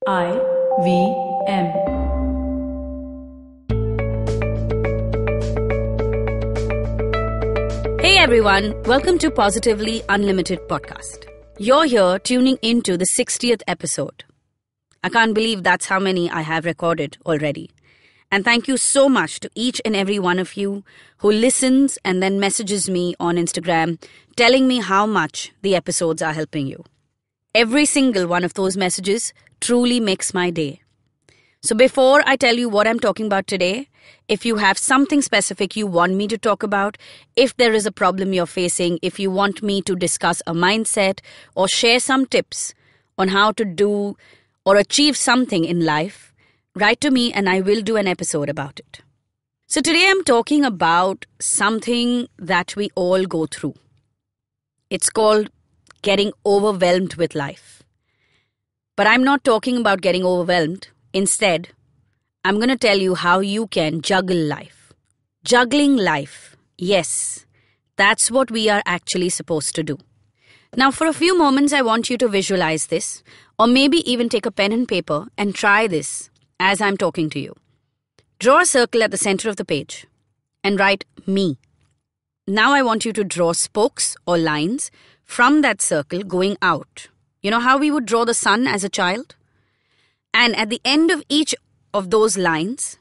IVM. Hey everyone, welcome to Positively Unlimited podcast. You're here tuning into the 60th episode. I can't believe that's how many I have recorded already. And thank you so much to each and every one of you who listens and then messages me on Instagram telling me how much the episodes are helping you. Every single one of those messages truly makes my day. So before I tell you what I'm talking about today, if you have something specific you want me to talk about, if there is a problem you're facing, if you want me to discuss a mindset or share some tips on how to do or achieve something in life, write to me and I will do an episode about it. So today I'm talking about something that we all go through. It's called getting overwhelmed with life. But I'm not talking about getting overwhelmed. Instead, I'm going to tell you how you can juggle life. Juggling life. Yes, that's what we are actually supposed to do. Now, for a few moments, I want you to visualize this, or maybe even take a pen and paper and try this as I'm talking to you. Draw a circle at the center of the page and write me. Now I want you to draw spokes or lines from that circle going out. You know how we would draw the sun as a child? And at the end of each of those lines,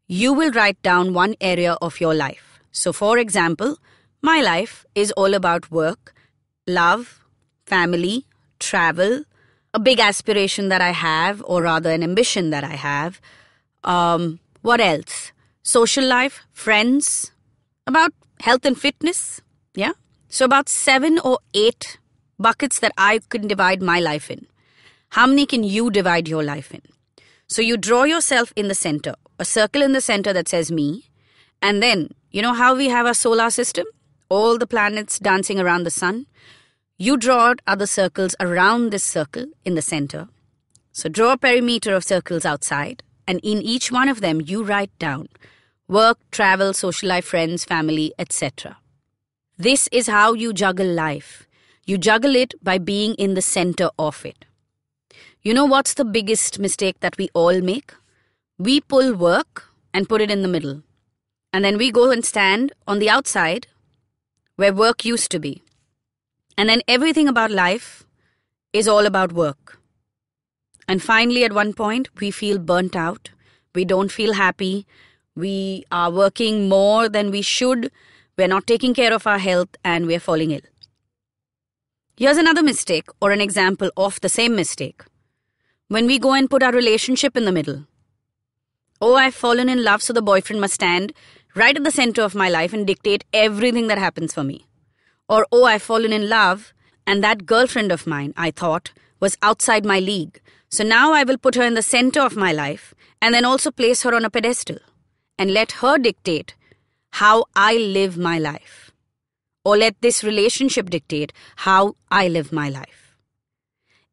you will write down one area of your life. So for example, my life is all about work, love, family, travel, a big aspiration that I have, or rather an ambition that I have. What else? Social life, friends, about health and fitness. Yeah. So about 7 or 8 buckets that I can divide my life in. How many can you divide your life in? So you draw yourself in the center, a circle in the center that says me. And then, you know how we have our solar system? All the planets dancing around the sun. You draw out other circles around this circle in the center. So draw a perimeter of circles outside. And in each one of them, you write down work, travel, social life, friends, family, etc. This is how you juggle life. You juggle it by being in the center of it. You know what's the biggest mistake that we all make? We pull work and put it in the middle. And then we go and stand on the outside where work used to be. And then everything about life is all about work. And finally, at one point, we feel burnt out. We don't feel happy. We are working more than we should. We're not taking care of our health and we're falling ill. Here's another mistake or an example of the same mistake. When we go and put our relationship in the middle. Oh, I've fallen in love, so the boyfriend must stand right at the center of my life and dictate everything that happens for me. Or, oh, I've fallen in love, and that girlfriend of mine, I thought, was outside my league. So now I will put her in the center of my life and then also place her on a pedestal and let her dictate how I live my life. Or let this relationship dictate how I live my life.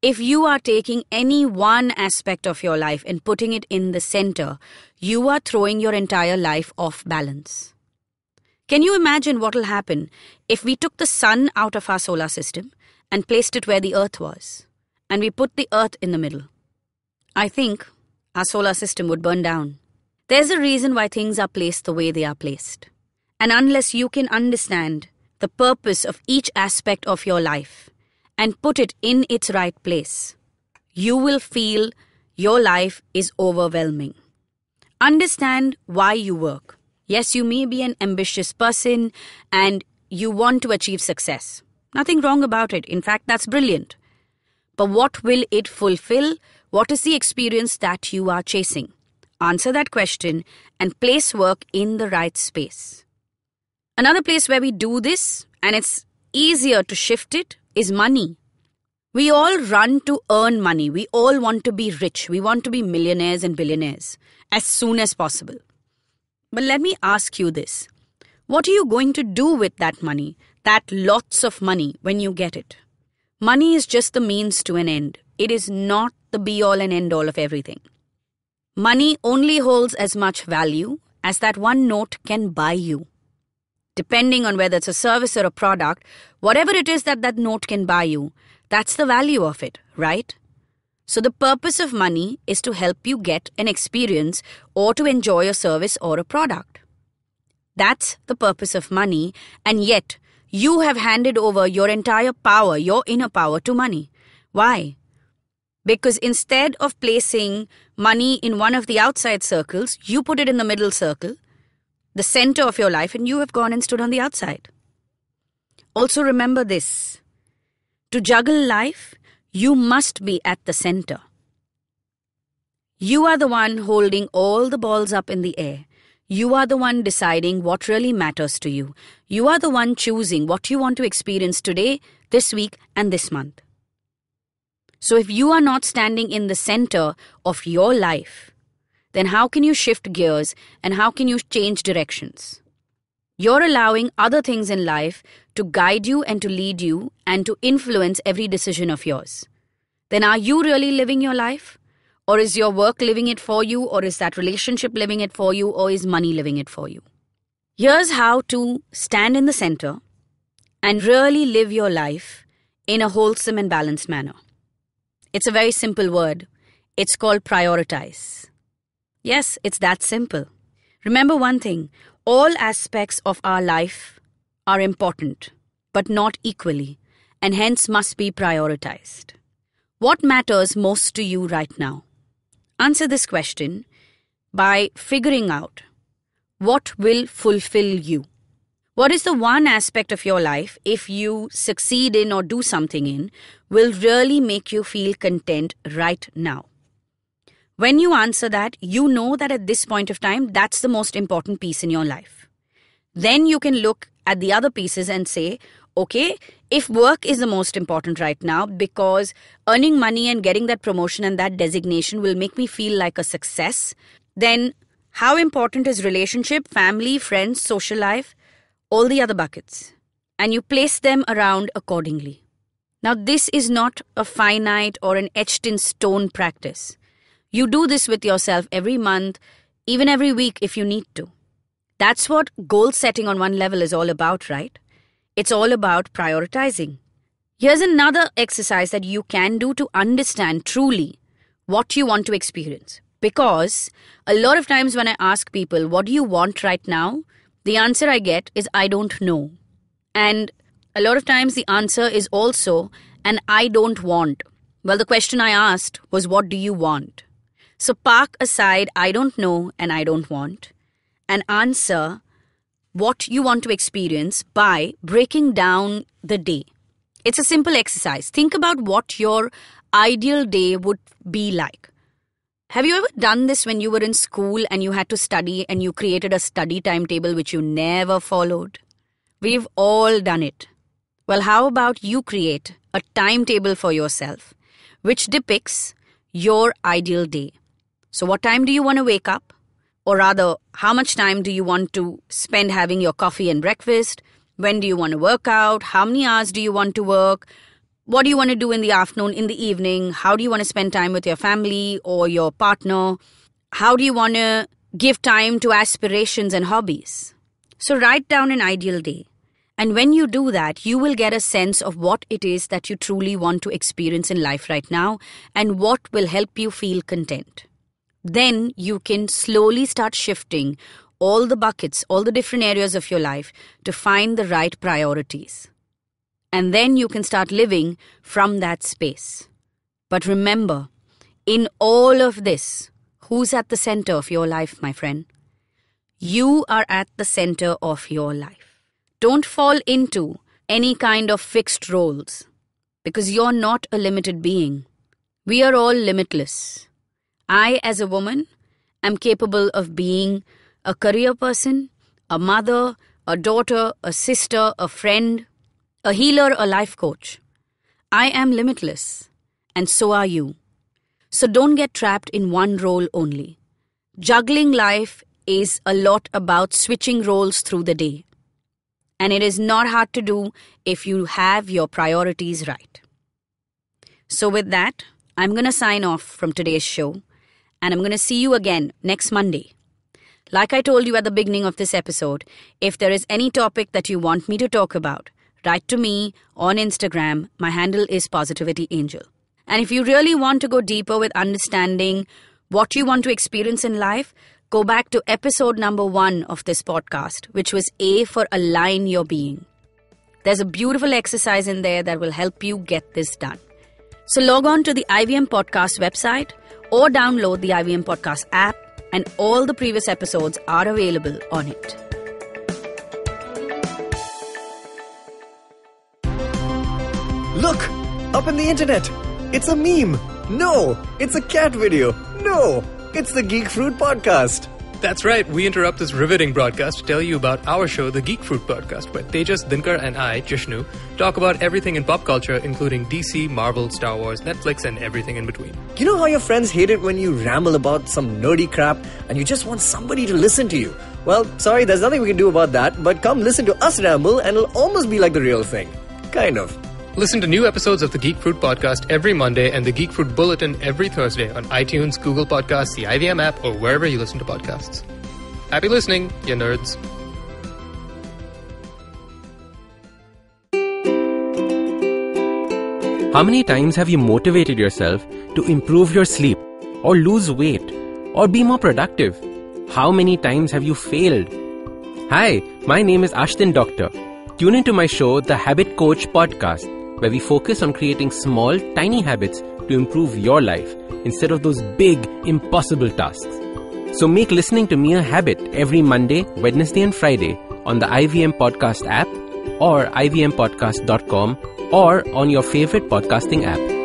If you are taking any one aspect of your life and putting it in the center, you are throwing your entire life off balance. Can you imagine what will happen if we took the sun out of our solar system and placed it where the earth was, and we put the earth in the middle? I think our solar system would burn down. There's a reason why things are placed the way they are placed. And unless you can understand the purpose of each aspect of your life and put it in its right place, you will feel your life is overwhelming. Understand why you work. Yes, you may be an ambitious person and you want to achieve success. Nothing wrong about it. In fact, that's brilliant. But what will it fulfill? What is the experience that you are chasing? Answer that question and place work in the right space. Another place where we do this, and it's easier to shift it, is money. We all run to earn money. We all want to be rich. We want to be millionaires and billionaires as soon as possible. But let me ask you this. What are you going to do with that money, that lots of money, when you get it? Money is just the means to an end. It is not the be-all and end-all of everything. Money only holds as much value as that one note can buy you. Depending on whether it's a service or a product, whatever it is that note can buy you, that's the value of it, right? So the purpose of money is to help you get an experience or to enjoy a service or a product. That's the purpose of money, and yet you have handed over your entire power, your inner power, to money. Why? Because instead of placing money in one of the outside circles, you put it in the middle circle, the center of your life, and you have gone and stood on the outside. Also remember this. To juggle life, you must be at the center. You are the one holding all the balls up in the air. You are the one deciding what really matters to you. You are the one choosing what you want to experience today, this week, and this month. So if you are not standing in the center of your life, then how can you shift gears and how can you change directions? You're allowing other things in life to guide you and to lead you and to influence every decision of yours. Then are you really living your life? Or is your work living it for you? Or is that relationship living it for you? Or is money living it for you? Here's how to stand in the center and really live your life in a wholesome and balanced manner. It's a very simple word. It's called prioritize. Yes, it's that simple. Remember one thing, all aspects of our life are important, but not equally, and hence must be prioritized. What matters most to you right now? Answer this question by figuring out what will fulfill you. What is the one aspect of your life, if you succeed in or do something in, will really make you feel content right now? When you answer that, you know that at this point of time, that's the most important piece in your life. Then you can look at the other pieces and say, okay, if work is the most important right now because earning money and getting that promotion and that designation will make me feel like a success, then how important is relationship, family, friends, social life, all the other buckets? And you place them around accordingly. Now, this is not a finite or an etched in stone practice. You do this with yourself every month, even every week if you need to. That's what goal setting on one level is all about, right? It's all about prioritizing. Here's another exercise that you can do to understand truly what you want to experience. Because a lot of times when I ask people, what do you want right now? The answer I get is, I don't know. And a lot of times the answer is also, and I don't want. Well, the question I asked was, what do you want? So park aside, I don't know and I don't want, and answer what you want to experience by breaking down the day. It's a simple exercise. Think about what your ideal day would be like. Have you ever done this when you were in school and you had to study and you created a study timetable which you never followed? We've all done it. Well, how about you create a timetable for yourself which depicts your ideal day? So what time do you want to wake up? Or rather, how much time do you want to spend having your coffee and breakfast? When do you want to work out? How many hours do you want to work? What do you want to do in the afternoon, in the evening? How do you want to spend time with your family or your partner? How do you want to give time to aspirations and hobbies? So write down an ideal day. And when you do that, you will get a sense of what it is that you truly want to experience in life right now and what will help you feel content. Then you can slowly start shifting all the buckets, all the different areas of your life to find the right priorities. And then you can start living from that space. But remember, in all of this, who's at the center of your life, my friend? You are at the center of your life. Don't fall into any kind of fixed roles because you're not a limited being. We are all limitless. I, as a woman, am capable of being a career person, a mother, a daughter, a sister, a friend, a healer, a life coach. I am limitless, and so are you. So don't get trapped in one role only. Juggling life is a lot about switching roles through the day. And it is not hard to do if you have your priorities right. So with that, I'm going to sign off from today's show. And I'm going to see you again next Monday. Like I told you at the beginning of this episode, if there is any topic that you want me to talk about, write to me on Instagram. My handle is Positivity Angel. And if you really want to go deeper with understanding what you want to experience in life, go back to episode number 1 of this podcast, which was A for Align Your Being. There's a beautiful exercise in there that will help you get this done. So log on to the IVM Podcast website or download the IVM Podcast app, and all the previous episodes are available on it. Look! Up in the internet! It's a meme! No! It's a cat video! No! It's the Geek Fruit Podcast! That's right, we interrupt this riveting broadcast to tell you about our show, the Geek Fruit Podcast, where Tejas, Dinkar and I, Jishnu, talk about everything in pop culture, including DC, Marvel, Star Wars, Netflix, and everything in between. You know how your friends hate it when you ramble about some nerdy crap and you just want somebody to listen to you? Well, sorry, there's nothing we can do about that, but come listen to us ramble and it'll almost be like the real thing. Kind of. Listen to new episodes of the Geek Fruit Podcast every Monday and the Geek Fruit Bulletin every Thursday on iTunes, Google Podcasts, the IVM app, or wherever you listen to podcasts. Happy listening, you nerds. How many times have you motivated yourself to improve your sleep, or lose weight, or be more productive? How many times have you failed? Hi, my name is Ashton Doctor. Tune into my show, The Habit Coach Podcast, where we focus on creating small, tiny habits to improve your life instead of those big, impossible tasks. So make listening to me a habit every Monday, Wednesday and Friday on the IVM Podcast app or ivmpodcast.com or on your favorite podcasting app.